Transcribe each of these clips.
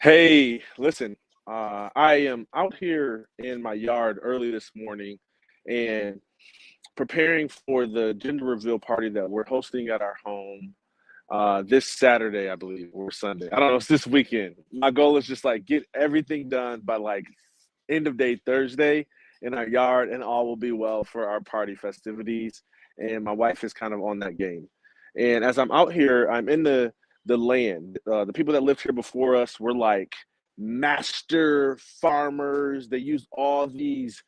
Hey, listen, I am out here in my yard early this morning and preparing for the gender reveal party that we're hosting at our home this Saturday, I believe, or Sunday. I don't know, it's this weekend. My goal is just like get everything done by like end of day Thursday in our yard, and all will be well for our party festivities. And my wife is kind of on that game. And as I'm out here, I'm in the land. The people that lived here before us were like master farmers. They used all these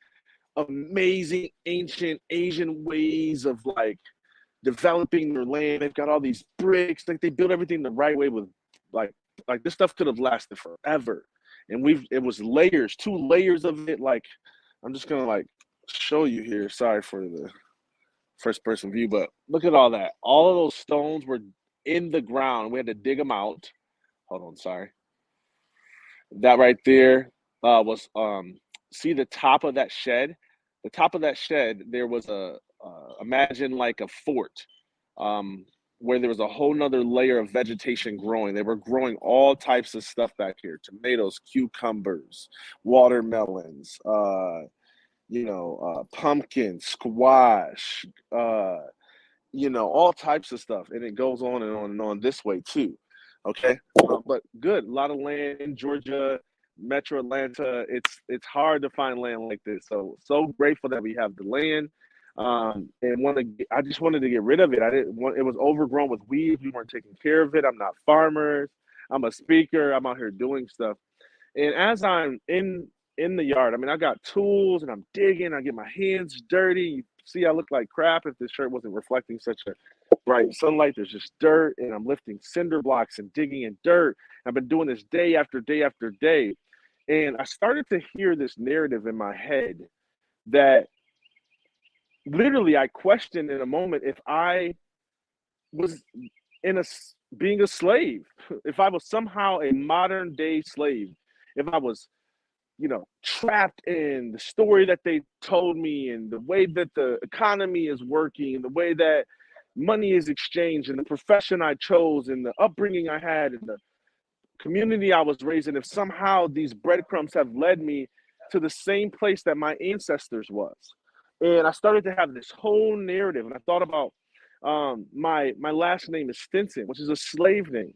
amazing ancient Asian ways of like developing their land. They've got all these bricks. Like they built everything the right way with like like this stuff could have lasted forever. And it was layers, two layers of it. Like I'm just gonna like show you here. Sorry for the first person view, but look at all that. All of those stones were in the ground. We had to dig them out. Hold on, sorry. That right there was see the top of that shed. The top of that shed, there was a imagine like a fort, um, where there was a whole nother layer of vegetation growing. They were growing all types of stuff back here: tomatoes, cucumbers, watermelons, pumpkin, squash, all types of stuff, and it goes on and on and on this way too. Okay, but good, a lot of land in Georgia, Metro Atlanta. It's hard to find land like this, so grateful that we have the land. And I just wanted to get rid of it. I didn't want it was overgrown with weeds. We weren't taking care of it. I'm not farmers. I'm a speaker. I'm out here doing stuff. And as I'm in the yard, I mean, I got tools and I'm digging. I get my hands dirty. You see, I look like crap if this shirt wasn't reflecting such a bright sunlight. There's just dirt, and I'm lifting cinder blocks and digging in dirt. I've been doing this day after day after day, and I started to hear this narrative in my head that literally I questioned in a moment if I was in a being a slave, if I was somehow a modern day slave, if I was trapped in the story that they told me and the way that the economy is working and the way that money is exchanged and the profession I chose and the upbringing I had and the community I was raised in, if somehow these breadcrumbs have led me to the same place that my ancestors was. And I started to have this whole narrative, and I thought about my last name is Stinson, which is a slave name.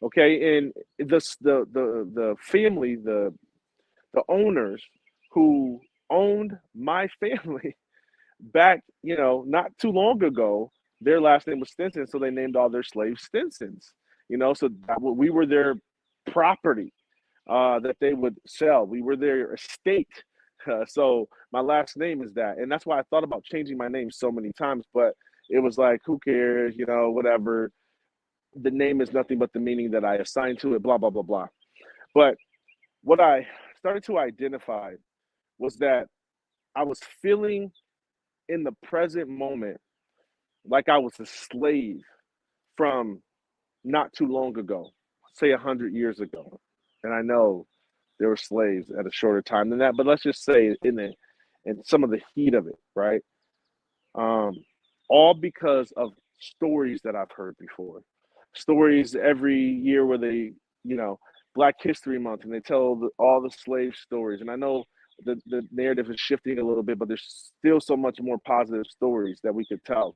Okay, and the family, the owners who owned my family back, not too long ago, their last name was Stinson, so they named all their slaves Stinsons. So we were their property that they would sell. We were their estate. So my last name is that, and that's why I thought about changing my name so many times. But it was like, who cares? Whatever. The name is nothing but the meaning that I assign to it. Blah blah blah blah. But what I started to identify was that I was feeling in the present moment like I was a slave from not too long ago, say 100 years ago. And I know there were slaves at a shorter time than that, but let's just say in some of the heat of it, right? Um, all because of stories that I've heard before. Stories every year where they, you know, Black History Month, and they tell all the slave stories. And I know the narrative is shifting a little bit, but there's still so much more positive stories that we could tell.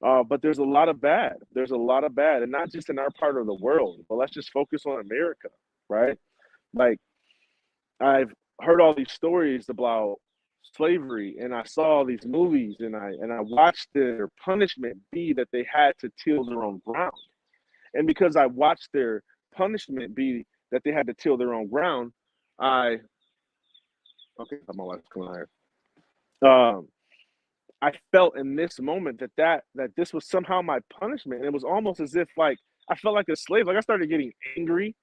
But there's a lot of bad. There's a lot of bad, and not just in our part of the world. But let's just focus on America, right? Like I've heard all these stories about slavery, and I saw all these movies, and I watched their punishment be that they had to till their own ground. And because I watched their punishment be that they had to till their own ground, I okay, my wife's coming out here. I felt in this moment that this was somehow my punishment. And it was almost as if like I felt like a slave. Like I started getting angry.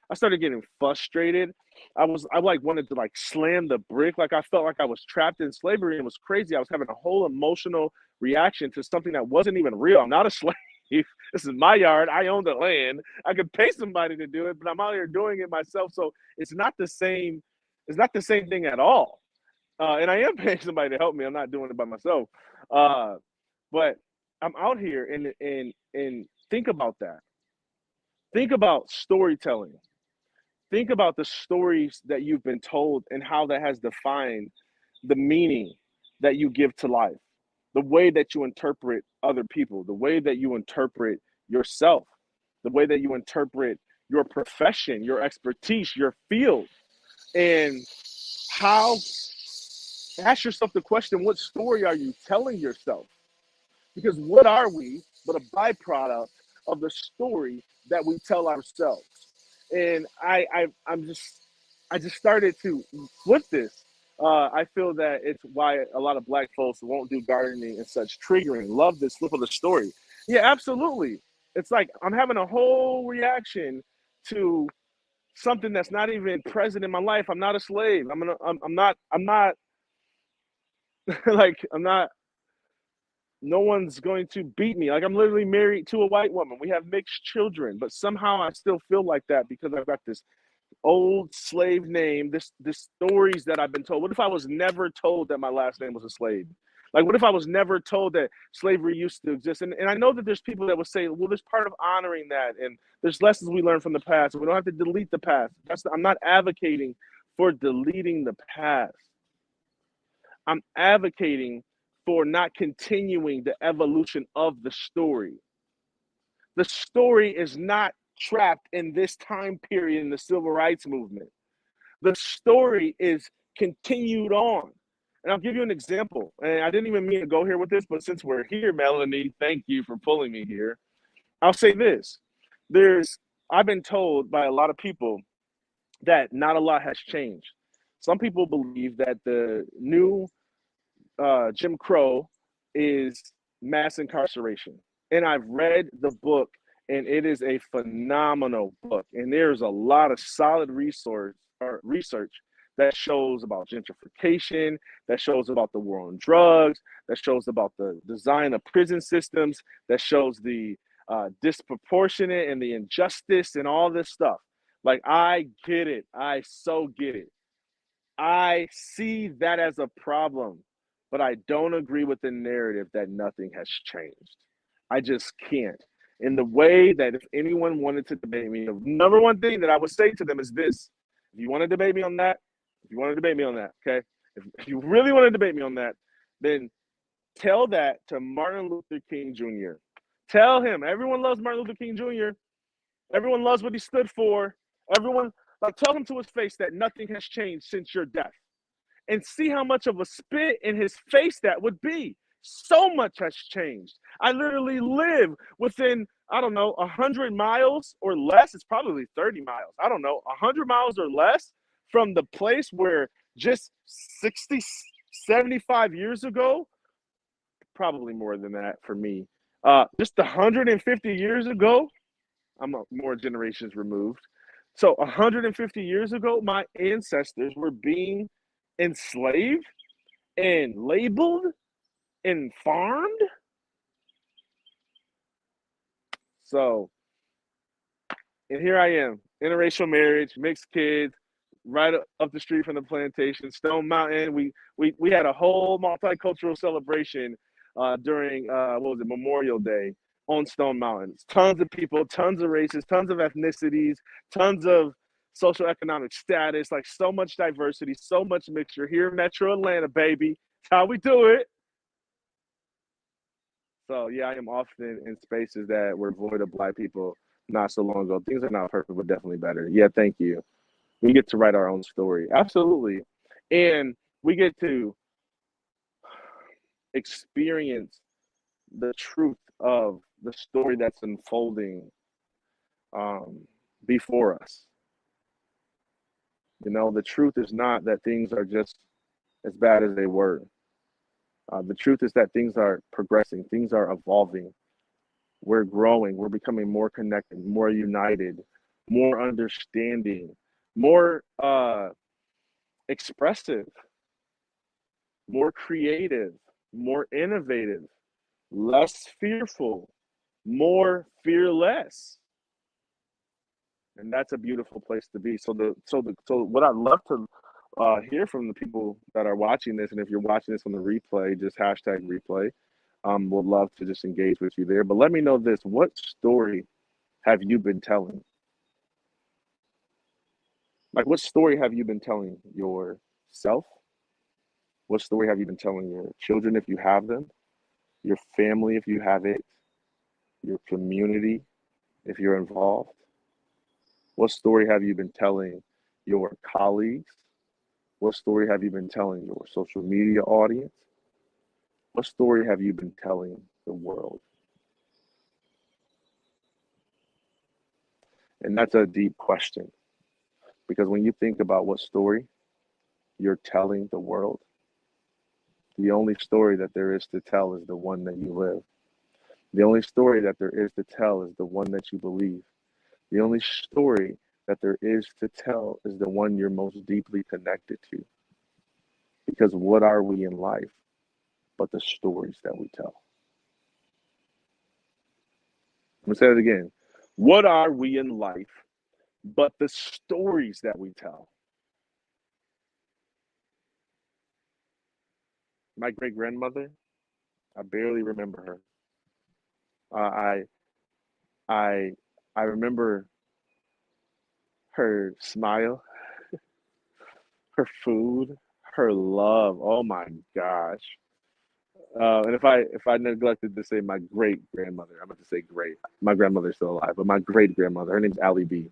I started getting frustrated. I like wanted to like slam the brick. Like I felt like I was trapped in slavery, and it was crazy. I was having a whole emotional reaction to something that wasn't even real. I'm not a slave. This is my yard. I own the land. I could pay somebody to do it, but I'm out here doing it myself. So it's not the same. It's not the same thing at all. And I am paying somebody to help me. I'm not doing it by myself. Uh, but I'm out here and think about that. Think about storytelling. think about the stories that you've been told and how that has defined the meaning that you give to life, the way that you interpret other people, the way that you interpret yourself, the way that you interpret your profession, your expertise, your field, and how ask yourself the question, what story are you telling yourself? Because what are we but a byproduct of the story that we tell ourselves? And I just started to flip this. I feel that it's why a lot of black folks won't do gardening and such triggering. Love this flip of the story. Yeah, absolutely. It's like I'm having a whole reaction to something that's not even present in my life. I'm not a slave. I'm not like I'm not no one's going to beat me. Like I'm literally married to a white woman. We have mixed children, but somehow I still feel like that because I've got this old slave name, this stories that I've been told. What if I was never told that my last name was a slave? Like what if I was never told that slavery used to exist? And I know that there's people that would say, well, there's part of honoring that, and there's lessons we learn from the past. We don't have to delete the past. I'm not advocating for deleting the past. I'm advocating for not continuing the evolution of the story. The story is not trapped in this time period in the civil rights movement. The story is continued on. And I'll give you an example. And I didn't even mean to go here with this, but since we're here, Melanie, thank you for pulling me here. I'll say this. I've been told by a lot of people that not a lot has changed. Some people believe that the new Jim Crow is mass incarceration. And I've read the book, and it is a phenomenal book. And there's a lot of solid research that shows about gentrification, that shows about the war on drugs, that shows about the design of prison systems, that shows the disproportionate and the injustice and all this stuff. Like, I get it. I so get it. I see that as a problem, but I don't agree with the narrative that nothing has changed. I just can't. In the way that if anyone wanted to debate me, the number one thing that I would say to them is this. If you want to debate me on that, okay? If you really want to debate me on that, then tell that to Martin Luther King Jr. Tell him, everyone loves Martin Luther King Jr. Everyone loves what he stood for. Everyone, like, tell him to his face that nothing has changed since your death. And see how much of a spit in his face that would be. So much has changed. I literally live within, I don't know, 100 miles or less. It's probably 30 miles. I don't know, 100 miles or less from the place where just 60, 75 years ago, probably more than that for me, just 150 years ago, I'm more generations removed. So 150 years ago, my ancestors were being enslaved and labeled and farmed. So, and here I am, interracial marriage, mixed kids, right up the street from the plantation, Stone Mountain. We had a whole multicultural celebration during what was it, Memorial Day on Stone Mountain. Tons of people, tons of races, tons of ethnicities, tons of social economic status, like so much diversity, so much mixture here in Metro Atlanta, baby. It's how we do it. So yeah, I am often in spaces that were void of black people not so long ago. Things are not perfect, but definitely better. Yeah, thank you. We get to write our own story. Absolutely. And we get to experience the truth of the story that's unfolding before us. You know, the truth is not that things are just as bad as they were. The truth is that things are progressing, things are evolving. We're growing, we're becoming more connected, more united, more understanding, more expressive, more creative, more innovative, less fearful, more fearless. And that's a beautiful place to be. So what I'd love to hear from the people that are watching this, and if you're watching this on the replay, just hashtag replay. Would love to just engage with you there. But let me know this: what story have you been telling? Like, what story have you been telling yourself? What story have you been telling your children if you have them, your family if you have it, your community if you're involved? What story have you been telling your colleagues? What story have you been telling your social media audience? What story have you been telling the world? And that's a deep question because when you think about what story you're telling the world, the only story that there is to tell is the one that you live. The only story that there is to tell is the one that you believe. The only story that there is to tell is the one you're most deeply connected to. Because what are we in life but the stories that we tell? I'm going to say it again. What are we in life but the stories that we tell? My great grandmother, I barely remember her. I I I remember her smile, her food, her love. Oh my gosh. And if I neglected to say my great grandmother, I'm going to say great. My grandmother's still alive, but my great grandmother, her name's Allie B.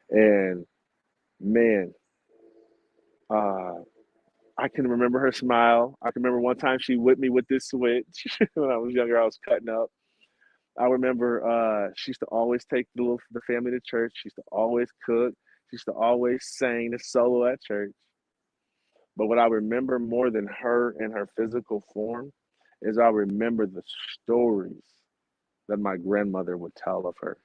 And man, uh, I can remember her smile. I can remember one time she whipped me with this switch when I was younger. I was cutting up. I remember she used to always take the family to church. She used to always cook. She used to always sing the solo at church. But what I remember more than her in her physical form is I remember the stories that my grandmother would tell of her.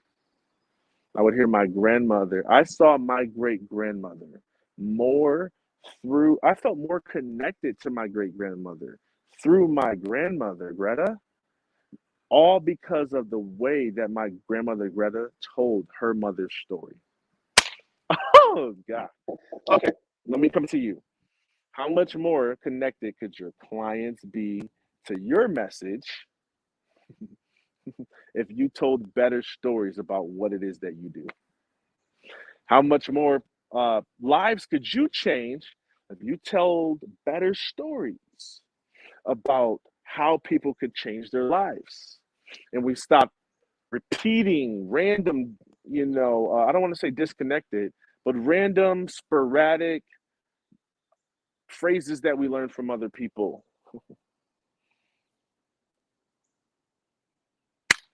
I would hear my grandmother. I saw my great grandmother more I felt more connected to my great grandmother through my grandmother, Greta, all because of the way that my grandmother, Greta, told her mother's story. Oh, God. Okay, let me come to you. How much more connected could your clients be to your message if you told better stories about what it is that you do? How much more lives could you change if you told better stories about how people could change their lives? And we stop repeating random, I don't want to say disconnected, but random, sporadic phrases that we learn from other people.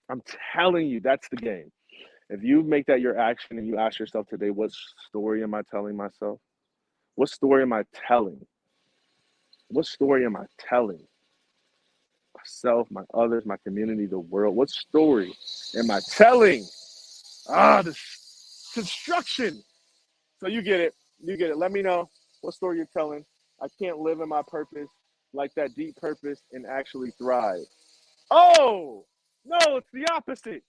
I'm telling you, that's the game. If you make that your action and you ask yourself today, what story am I telling myself? What story am I telling? What story am I telling myself, my others, my community, the world? What story am I telling? The construction. So you get it. You get it. Let me know what story you're telling. I can't live in my purpose like that deep purpose and actually thrive. Oh, no, it's the opposite.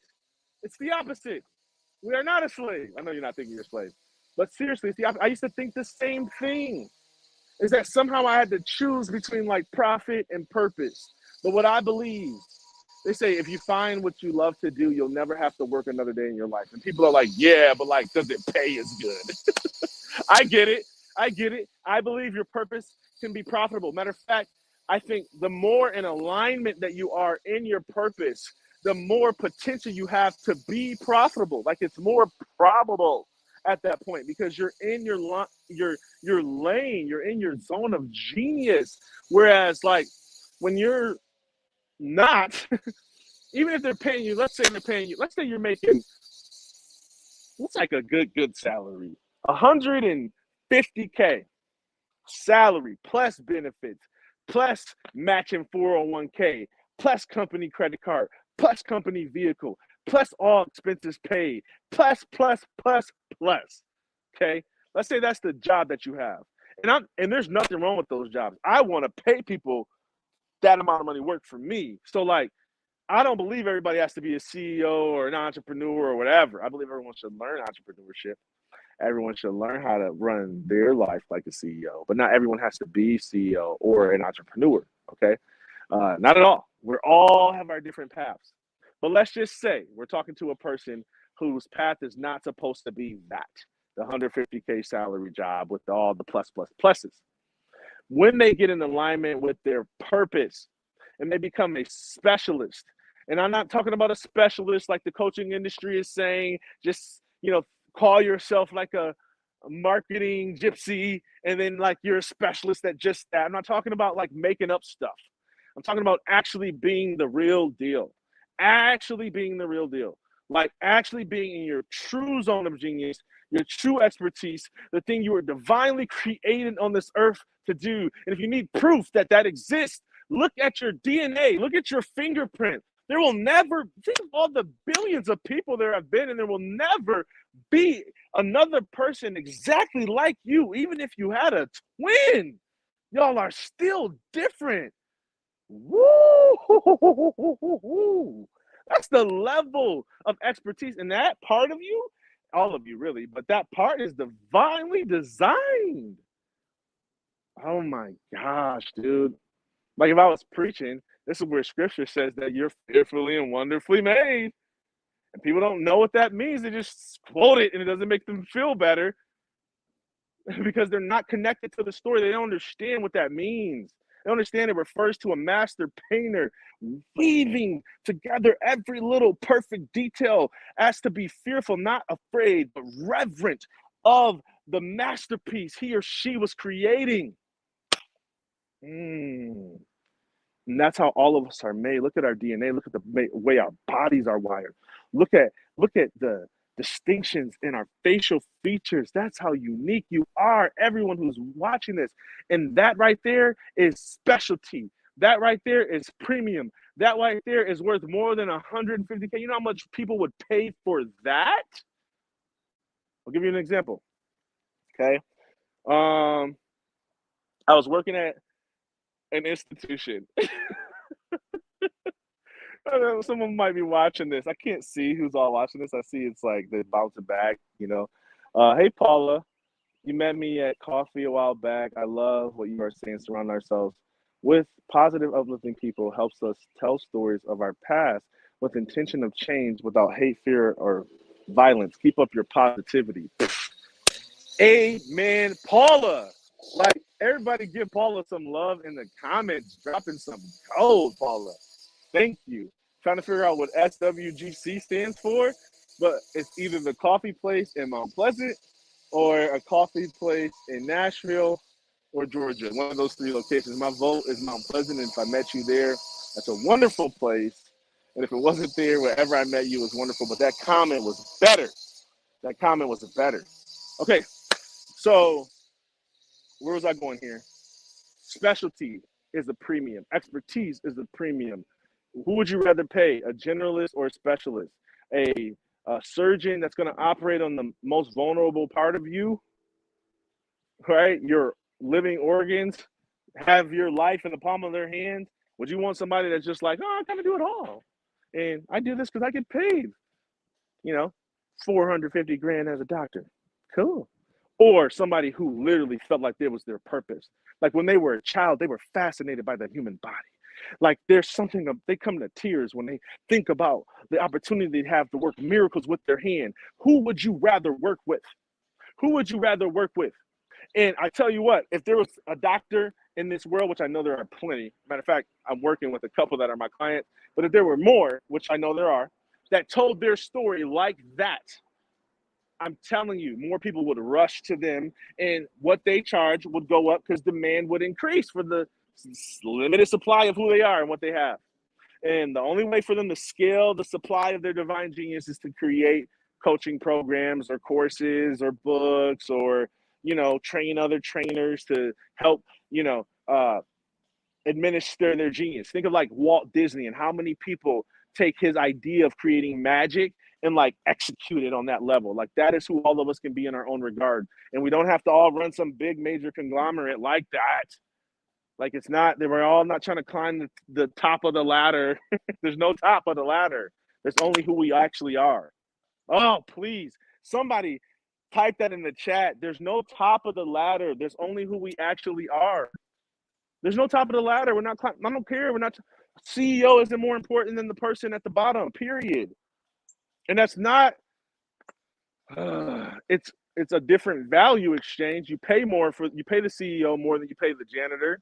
It's the opposite. We are not a slave. I know you're not thinking you're a slave, but seriously, it's the opposite. I used to think the same thing. Is that somehow I had to choose between like profit and purpose. But what I believe, they say if you find what you love to do, you'll never have to work another day in your life. And people are like, yeah, but like, does it pay as good? I get it. I get it. I believe your purpose can be profitable. Matter of fact, I think the more in alignment that you are in your purpose, the more potential you have to be profitable. Like it's more probable at that point because you're in your lane, you're in your zone of genius. Whereas like when you're not, even if they're paying you, let's say you're making what's like a good salary, 150K salary plus benefits, plus matching 401K, plus company credit card, plus company vehicle, plus all expenses paid, plus. Okay, let's say that's the job that you have, and there's nothing wrong with those jobs. I want to pay people that amount of money work for me. So like I don't believe everybody has to be a CEO or an entrepreneur or whatever. I believe everyone should learn entrepreneurship. Everyone should learn how to run their life like a CEO, but not everyone has to be CEO or an entrepreneur. Okay, not at all. We all have our different paths. But let's just say we're talking to a person whose path is not supposed to be that. the 150K salary job with all the pluses. When they get in alignment with their purpose and they become a specialist, and I'm not talking about a specialist like the coaching industry is saying, just, call yourself like a marketing gypsy and then like you're a specialist at just that. I'm not talking about like making up stuff. I'm talking about actually being the real deal. Actually being the real deal. Like actually being in your true zone of genius, your true expertise, the thing you were divinely created on this earth to do. And if you need proof that that exists, look at your DNA, look at your fingerprint. There will never, think of all the billions of people there have been, and there will never be another person exactly like you, even if you had a twin. Y'all are still different. Woo! That's the level of expertise. And that part of you, all of you really, but that part is divinely designed. Oh my gosh, dude. Like if I was preaching, this is where scripture says that you're fearfully and wonderfully made. And people don't know what that means. They just quote it and it doesn't make them feel better because they're not connected to the story. They don't understand what that means. They don't understand it refers to a master painter weaving together every little perfect detail as to be fearful, not afraid, but reverent of the masterpiece he or she was creating. And that's how all of us are made. Look at our DNA. Look at the way our bodies are wired. Look at the distinctions in our facial features. That's how unique you are, everyone who's watching this. And that right there is specialty. That right there is premium. That right there is worth more than 150K. You know how much people would pay for that? I'll give you an example. Okay. I was working at an institution. Someone might be watching this. I can't see who's all watching this. I see it's like they're bouncing back, Hey, Paula, you met me at coffee a while back. I love what you are saying. Surround ourselves with positive, uplifting people helps us tell stories of our past with intention of change without hate, fear, or violence. Keep up your positivity. Amen, Paula. Like, everybody give Paula some love in the comments. Dropping some gold, Paula. Thank you. Trying to figure out what SWGC stands for, but it's either the coffee place in Mount Pleasant or a coffee place in Nashville or Georgia. One of those three locations. My vote is Mount Pleasant, and if I met you there, that's a wonderful place. And if it wasn't there, wherever I met you was wonderful. But that comment was better. That comment was better. Okay, so where was I going here? Specialty is a premium. Expertise is a premium. Who would you rather pay, a generalist or a specialist? A surgeon that's going to operate on the most vulnerable part of you, right? Your living organs have your life in the palm of their hands. Would you want somebody that's just like, oh, I kind of do it all, and I do this because I get paid, 450 grand as a doctor? Cool. Or somebody who literally felt like it was their purpose. Like when they were a child, they were fascinated by the human body. Like there's something, they come to tears when they think about the opportunity they have to work miracles with their hand. Who would you rather work with? Who would you rather work with? And I tell you what, if there was a doctor in this world, which I know there are plenty, matter of fact, I'm working with a couple that are my clients, but if there were more, which I know there are, that told their story like that, I'm telling you, more people would rush to them and what they charge would go up because demand would increase for the limited supply of who they are and what they have. And the only way for them to scale the supply of their divine genius is to create coaching programs or courses or books or, train other trainers to help, administer their genius. Think of like Walt Disney and how many people take his idea of creating magic and like execute it on that level. Like that is who all of us can be in our own regard. And we don't have to all run some big major conglomerate like that. Like it's not, we're all not trying to climb the top of the ladder. There's no top of the ladder. There's only who we actually are. Oh, please. Somebody type that in the chat. There's no top of the ladder. There's only who we actually are. There's no top of the ladder. We're not, I don't care. We're not, CEO isn't more important than the person at the bottom, period. And that's not, it's it's a different value exchange. You pay the CEO more than you pay the janitor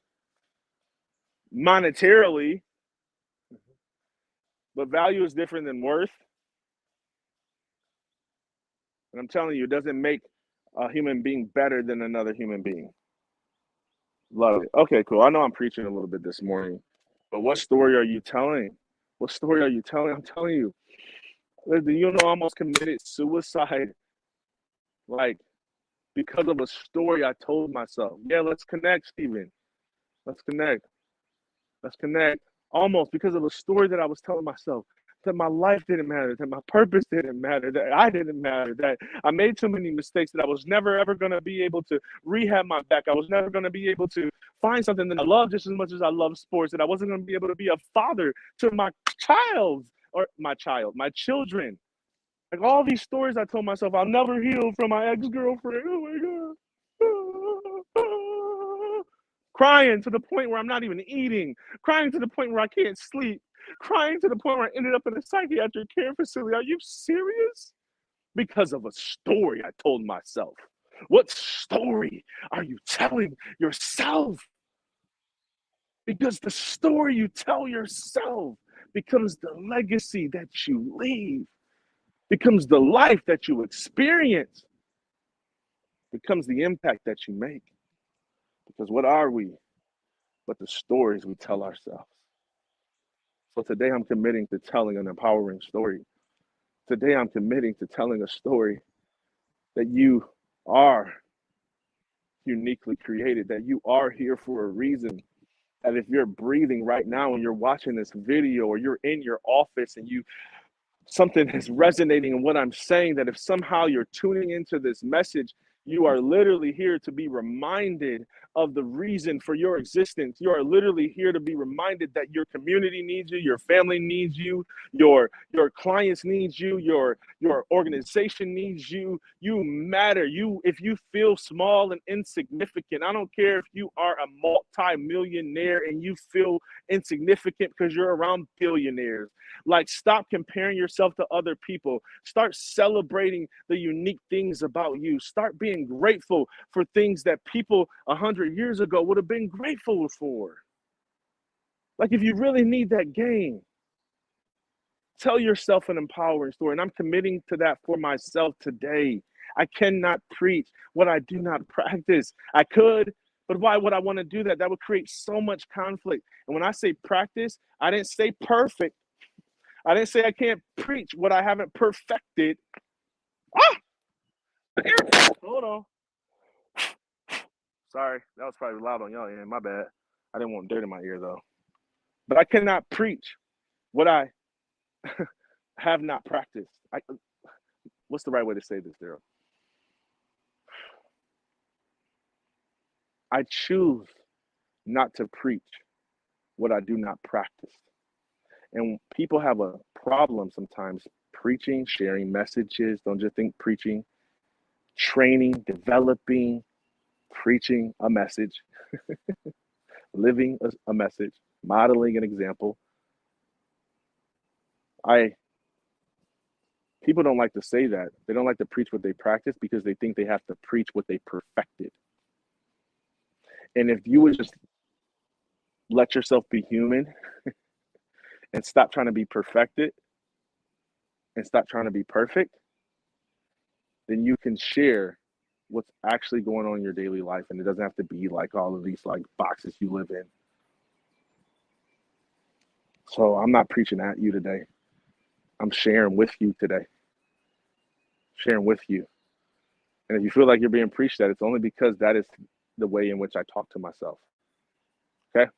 monetarily, but value is different than worth. And I'm telling you, it doesn't make a human being better than another human being. Love it. Okay, cool. I know I'm preaching a little bit this morning, but what story are you telling? What story are you telling? I'm telling you, you know, I almost committed suicide, like, because of a story I told myself. Yeah, let's connect, Stephen. Let's connect. Let's connect. Almost because of a story that I was telling myself, that my life didn't matter, that my purpose didn't matter, that I didn't matter, that I made too many mistakes, that I was never ever going to be able to rehab my back. I was never going to be able to find something that I love just as much as I love sports, that I wasn't going to be able to be a father to my my children. Like all these stories I told myself, I'll never heal from my ex-girlfriend. Oh my God. Crying to the point where I'm not even eating, crying to the point where I can't sleep, crying to the point where I ended up in a psychiatric care facility. Are you serious? Because of a story I told myself. What story are you telling yourself? Because the story you tell yourself becomes the legacy that you leave, becomes the life that you experience, becomes the impact that you make. Because what are we but the stories we tell ourselves? So today I'm committing to telling an empowering story. Today I'm committing to telling a story that you are uniquely created, that you are here for a reason. That if you're breathing right now and you're watching this video, or you're in your office and something is resonating in what I'm saying, that if somehow you're tuning into this message, you are literally here to be reminded of the reason for your existence. You are literally here to be reminded that your community needs you, your family needs you, your clients needs you, your organization needs you. You matter. If you feel small and insignificant, I don't care if you are a multi-millionaire and you feel insignificant because you're around billionaires. Like, stop comparing yourself to other people. Start celebrating the unique things about you. Start being grateful for things that people 100 years ago would have been grateful for. Like, if you really need that gain, tell yourself an empowering story. And I'm committing to that for myself today. I cannot preach what I do not practice. I could, but why would I want to do that? That would create so much conflict. And when I say practice, I didn't say perfect. I didn't say I can't preach what I haven't perfected. Hold on. Sorry, that was probably loud on y'all end. My bad. I didn't want dirt in my ear though. But I cannot preach what I have not practiced. What's the right way to say this, Daryl? I choose not to preach what I do not practice. And people have a problem sometimes preaching, sharing messages. Don't just think preaching, training, developing, preaching a message, living a message, modeling an example. People don't like to say that. They don't like to preach what they practice because they think they have to preach what they perfected. And if you would just let yourself be human and stop trying to be perfected and stop trying to be perfect, then you can share what's actually going on in your daily life. And it doesn't have to be like all of these like boxes you live in. So I'm not preaching at you today. I'm sharing with you today. Sharing with you. And if you feel like you're being preached at, it's only because that is the way in which I talk to myself. Okay?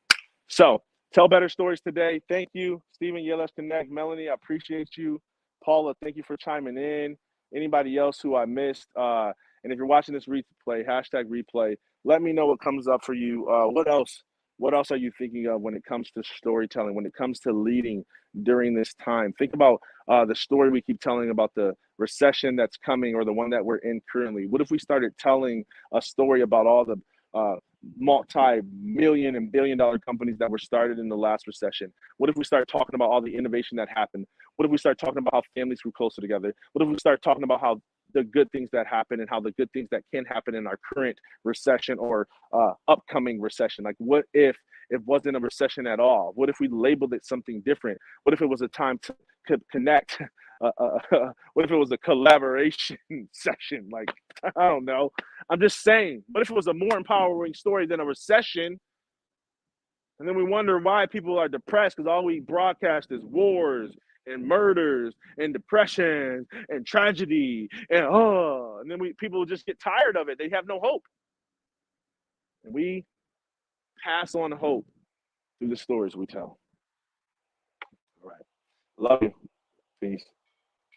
So tell better stories today. Thank you, Stephen. Yeah, let's connect. Melanie, I appreciate you. Paula, thank you for chiming in. Anybody else who I missed? And if you're watching this replay, #replay, let me know what comes up for you. What else? What else are you thinking of when it comes to storytelling, when it comes to leading during this time? Think about the story we keep telling about the recession that's coming, or the one that we're in currently. What if we started telling a story about all the multi-million and billion-dollar companies that were started in the last recession? What if we start talking about all the innovation that happened? What if we start talking about how families grew closer together? What if we start talking about how the good things that happen and how the good things that can happen in our current recession or upcoming recession. Like, what if it wasn't a recession at all? What if we labeled it something different? What if it was a time to connect? What if it was a collaboration session? Like, I don't know. I'm just saying, what if it was a more empowering story than a recession? And then we wonder why people are depressed because all we broadcast is wars and murders and depression and tragedy and then people just get tired of it. They have no hope. And we pass on hope through the stories we tell. All right. Love you. Peace.